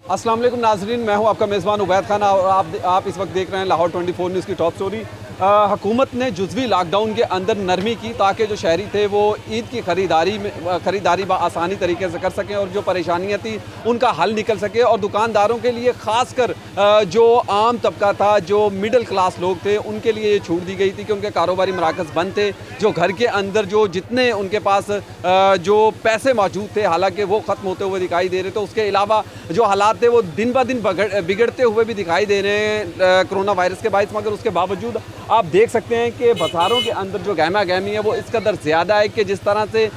अस्सलाम वालेकुम नाजरीन, मैं हूं आपका मेज़बान उबैद खान और आप इस वक्त देख रहे हैं लाहौर 24 न्यूज़ की टॉप स्टोरी। हुकूमत ने जुज़वी लॉकडाउन के अंदर नरमी की ताकि जो शहरी थे वो ईद की ख़रीदारी आसानी तरीके से कर सकें और जो परेशानियां थी उनका हल निकल सके। और दुकानदारों के लिए ख़ासकर जो आम तबका था, जो मिडल क्लास लोग थे, उनके लिए ये छूट दी गई थी कि उनके कारोबारी मराकज़ बंद थे। जो घर के अंदर जो जितने उनके पास जो पैसे मौजूद थे, हालांकि वो ख़त्म होते हुए दिखाई दे रहे थे। उसके अलावा जो हालात थे वो दिन ब दिन बिगड़ते हुए भी दिखाई दे रहे हैं कोरोना वायरस के बायस। मगर उसके बावजूद आप देख सकते हैं कि बाज़ारों के अंदर जो गहमा गहमी है वो इस कदर ज़्यादा है कि जिस तरह से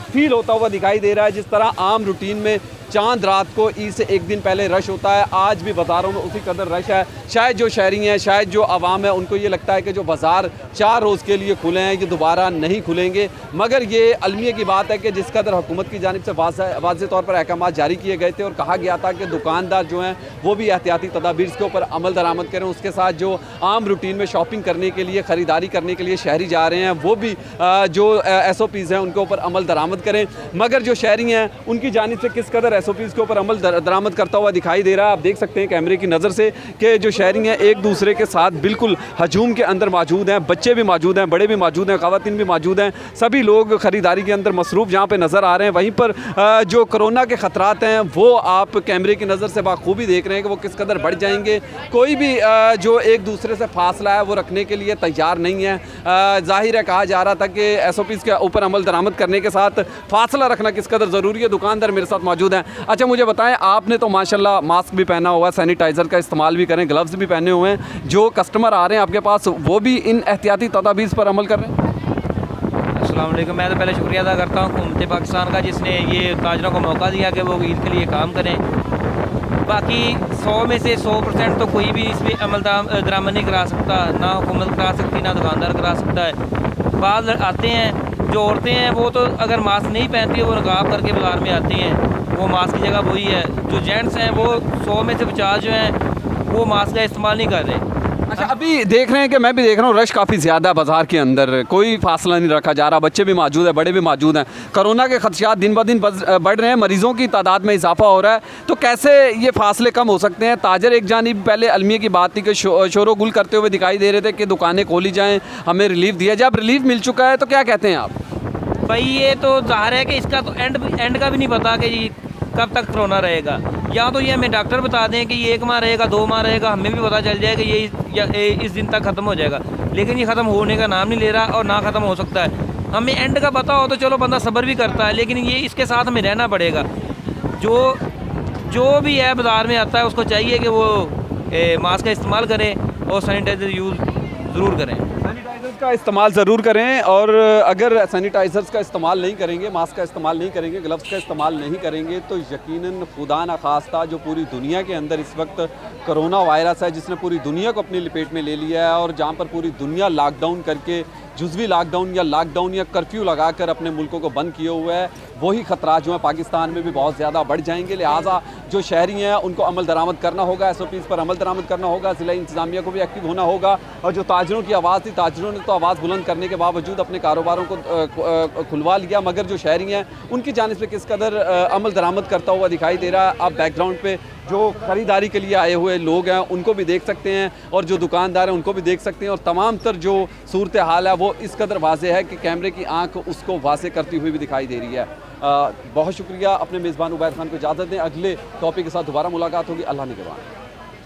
फील होता हुआ दिखाई दे रहा है, जिस तरह आम रूटीन में चांद रात को ईद से एक दिन पहले रश होता है, आज भी बाज़ारों में उसी कदर रश है। शायद जो शहरी हैं, शायद जो आवाम है, उनको ये लगता है कि जो बाज़ार 4 रोज़ के लिए खुले हैं ये दोबारा नहीं खुलेंगे। मगर ये अलमिया की बात है कि जिस कदर हुकूमत की जानिब से वाज़ेह तौर पर अहकाम जारी किए गए थे और कहा गया था कि दुकानदार जो हैं वो भी एहतियाती तदाबीर के ऊपर अमल दरामद करें, उसके साथ जो आम रूटीन में शॉपिंग करने के लिए, ख़रीदारी करने के लिए शहरी जा रहे हैं वो भी जो SOPs हैं उनके ऊपर अमल दरामद करें। मगर जो शहरी हैं उनकी जानिब से किस कदर SOPs के ऊपर अमल दरामद करता हुआ दिखाई दे रहा है। आप देख सकते हैं कैमरे की नज़र से कि जो शहरी हैं एक दूसरे के साथ बिल्कुल हजूम के अंदर मौजूद हैं। बच्चे भी मौजूद हैं, बड़े भी मौजूद हैं, ख़वातीन भी मौजूद हैं। सभी लोग ख़रीदारी के अंदर मसरूफ़ जहाँ पे नज़र आ रहे हैं। वहीं पर जो कोरोना के ख़तरात हैं वो आप कैमरे की नज़र से बाखूबी देख रहे हैं कि वो किस कदर बढ़ जाएंगे। कोई भी जो एक दूसरे से फासला है वो रखने के लिए तैयार नहीं है। ज़ाहिर है, कहा जा रहा था कि SOPs के ऊपर अमल दरामद करने के साथ फासला रखना किस कदर ज़रूरी है। दुकानदार मेरे साथ मौजूद हैं। अच्छा, मुझे बताएं, आपने तो माशाल्लाह मास्क भी पहना हुआ है, सैनिटाइज़र का इस्तेमाल भी करें, ग्लव्स भी पहने हुए हैं। जो कस्टमर आ रहे हैं आपके पास वो भी इन एहतियाती तदाबीर पर अमल कर रहे हैं? अस्सलाम वालेकुम। मैं तो पहले शुक्रिया अदा करता हूँ हुकूमत पाकिस्तान का, जिसने ये ताजरों को मौका दिया कि वो ईद के लिए काम करें। बाकी 100 में से 100% तो कोई भी इसमें अमल दरामद नहीं करा सकता, ना हुकूमत करा सकती, ना दुकानदार करा सकता है। बाद आते हैं जो औरतें हैं वो तो अगर मास्क नहीं पहनती है वो नकाब करके बाज़ार में आती हैं, वो मास्क की जगह वही है। जो जेंट्स हैं वो 100 में से 50 जो हैं वो मास्क का इस्तेमाल नहीं कर रहे। अच्छा, अभी देख रहे हैं कि मैं भी देख रहा हूँ रश काफ़ी ज़्यादा है बाज़ार के अंदर, कोई फासला नहीं रखा जा रहा, बच्चे भी मौजूद हैं, बड़े भी मौजूद हैं। कोरोना के खदशात दिन ब दिन बढ़ रहे हैं, मरीज़ों की तादाद में इजाफा हो रहा है, तो कैसे ये फासले कम हो सकते हैं? ताजर एक जानिब पहले अलमिया की बात थी कि शोरो गुल करते हुए दिखाई दे रहे थे कि दुकानें खोली जाएँ, हमें रिलीफ दिया जाए। अब रिलीफ मिल चुका है तो क्या कहते हैं आप? भाई ये तो ज़ाहिर है कि इसका तो एंड का भी नहीं पता कि ये कब तक कोरोना रहेगा। या तो ये हमें डॉक्टर बता दें कि ये 1 माह रहेगा, 2 माह रहेगा, हमें भी पता चल जाए कि ये इस दिन तक ख़त्म हो जाएगा। लेकिन ये ख़त्म होने का नाम नहीं ले रहा और ना ख़त्म हो सकता है। हमें एंड का पता हो तो चलो बंदा सब्र भी करता है, लेकिन ये इसके साथ हमें रहना पड़ेगा। जो भी है बाज़ार में आता है उसको चाहिए कि वो मास्क का इस्तेमाल करें और सैनिटाइज़र यूज़ ज़रूर करें। सैनिटाइज़र्स का इस्तेमाल ज़रूर करें, और अगर सैनिटाइज़र्स का इस्तेमाल नहीं करेंगे, मास्क का इस्तेमाल नहीं करेंगे, ग्लव्स का इस्तेमाल नहीं करेंगे तो यकीनन खुदा न खास्ता जो पूरी दुनिया के अंदर इस वक्त कोरोना वायरस है जिसने पूरी दुनिया को अपनी लपेट में ले लिया है, और जहाँ पर पूरी दुनिया लॉकडाउन करके जुज़वी लॉकडाउन या कर्फ्यू लगाकर अपने मुल्कों को बंद किए हुए है, वही ख़तरा जो है पाकिस्तान में भी बहुत ज़्यादा बढ़ जाएंगे। लिहाजा जो शहरी हैं उनको अमल दरामद करना होगा, SOPs पर अमल दरामद करना होगा, ज़िला इंतज़ामिया को भी एक्टिव होना होगा। और जो ताजरों की आवाज़ थी, ताजरों ने तो आवाज़ बुलंद करने के बावजूद अपने कारोबारों को खुलवा लिया, मगर जो शहरी हैं उनकी जानिब से किस कदर अमल दरामद करता हुआ दिखाई दे रहा है। आप बैकग्राउंड पे जो ख़रीदारी के लिए आए हुए लोग हैं उनको भी देख सकते हैं, और जो दुकानदार हैं उनको भी देख सकते हैं, और तमाम तर जो सूरत हाल है वो इस कदर वाज़ेह है कि कैमरे की आंख उसको वाज़ेह करती हुई भी दिखाई दे रही है। बहुत शुक्रिया। अपने मेज़बान उबैद खान को इजाज़त दें, अगले टॉपिक के साथ दोबारा मुलाकात होगी। अल्लाह निगहबान।